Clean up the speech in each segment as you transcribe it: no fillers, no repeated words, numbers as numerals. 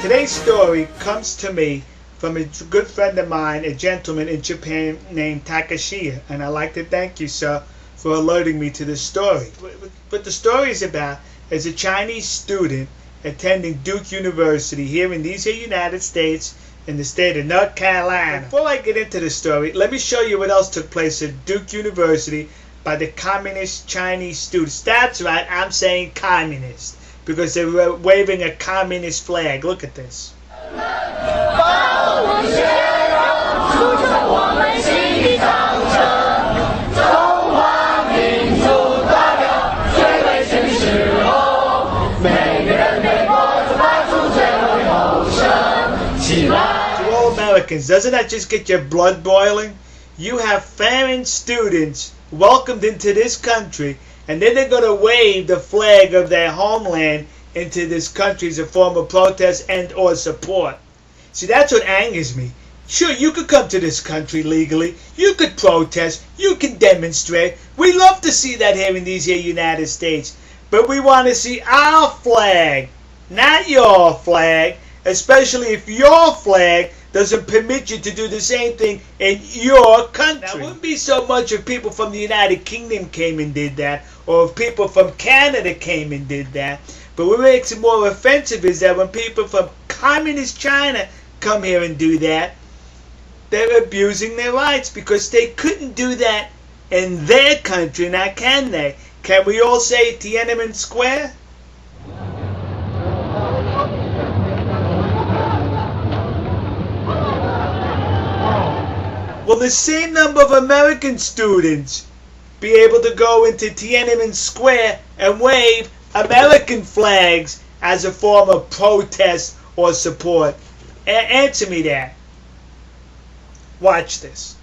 Today's story comes to me from a good friend of mine, a gentleman in Japan named Takashia, and I'd like to thank you, sir, for alerting me to this story. What the story is about is a Chinese student attending Duke University here in these United States in the state of North Carolina. Before I get into the story, let me show you what else took place at Duke University by the communist Chinese students. That's right, I'm saying communist, because they were waving a communist flag. Look at this. To all Americans, doesn't that just get your blood boiling? You have foreign students welcomed into this country, and then they're going to wave the flag of their homeland into this country as a form of protest and or support. See, that's what angers me. Sure, you could come to this country legally. You could protest. You can demonstrate. We love to see that here in these United States. But we want to see our flag, not your flag, especially if your flag doesn't permit you to do the same thing in your country. Now, it wouldn't be so much if people from the United Kingdom came and did that, or if people from Canada came and did that. But what makes it more offensive is that when people from communist China come here and do that, they're abusing their rights, because they couldn't do that in their country. Now, can they? Can we all say Tiananmen Square? Will the same number of American students be able to go into Tiananmen Square and wave American flags as a form of protest or support? Answer me that. Watch this.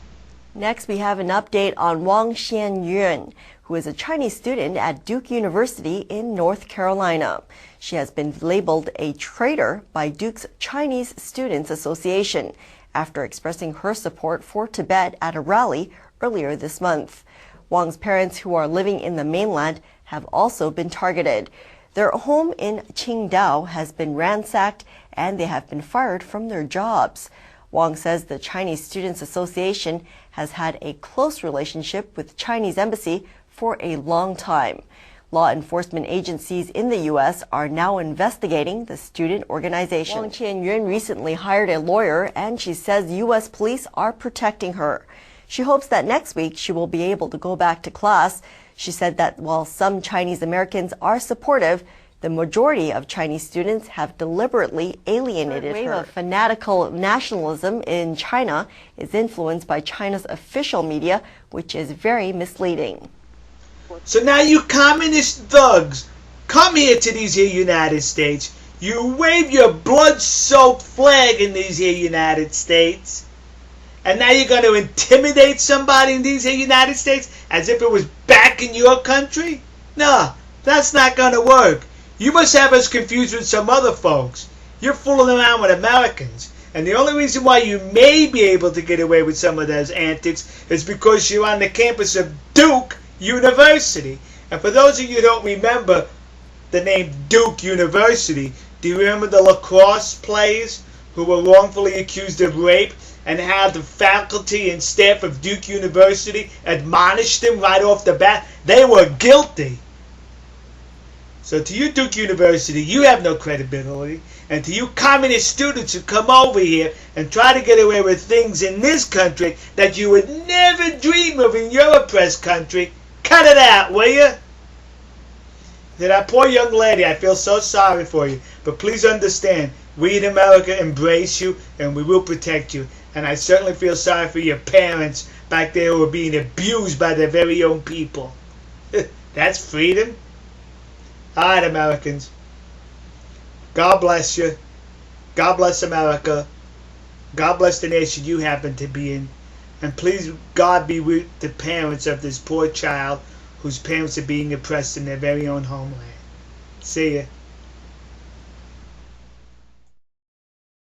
Next, we have an update on Wang Qianyuan, who is a Chinese student at Duke University in North Carolina. She has been labeled a traitor by Duke's Chinese Students Association after expressing her support for Tibet at a rally earlier this month. Wang's parents, who are living in the mainland, have also been targeted. Their home in Qingdao has been ransacked, and they have been fired from their jobs. Wang says the Chinese Students Association has had a close relationship with the Chinese embassy for a long time. Law enforcement agencies in the U.S. are now investigating the student organization. Wang Qianyuan recently hired a lawyer, and she says U.S. police are protecting her. She hopes that next week she will be able to go back to class. She said that while some Chinese Americans are supportive, the majority of Chinese students have deliberately alienated her. The wave of fanatical nationalism in China is influenced by China's official media, which is very misleading. So now you communist thugs come here to these United States. You wave your blood-soaked flag in these United States. And now you're going to intimidate somebody in these United States as if it was back in your country? No, that's not going to work. You must have us confused with some other folks. You're fooling around with Americans. And the only reason why you may be able to get away with some of those antics is because you're on the campus of Duke University. And for those of you who don't remember the name Duke University, do you remember the lacrosse players who were wrongfully accused of rape, and how the faculty and staff of Duke University admonished them right off the bat? They were guilty. So to you, Duke University, you have no credibility. And to you communist students who come over here and try to get away with things in this country that you would never dream of in your oppressed country, cut it out, will you? To that poor young lady, I feel so sorry for you. But please understand, we in America embrace you and we will protect you. And I certainly feel sorry for your parents back there who are being abused by their very own people. That's freedom. All right, Americans. God bless you. God bless America. God bless the nation you happen to be in. And please, God be with the parents of this poor child whose parents are being oppressed in their very own homeland. See ya.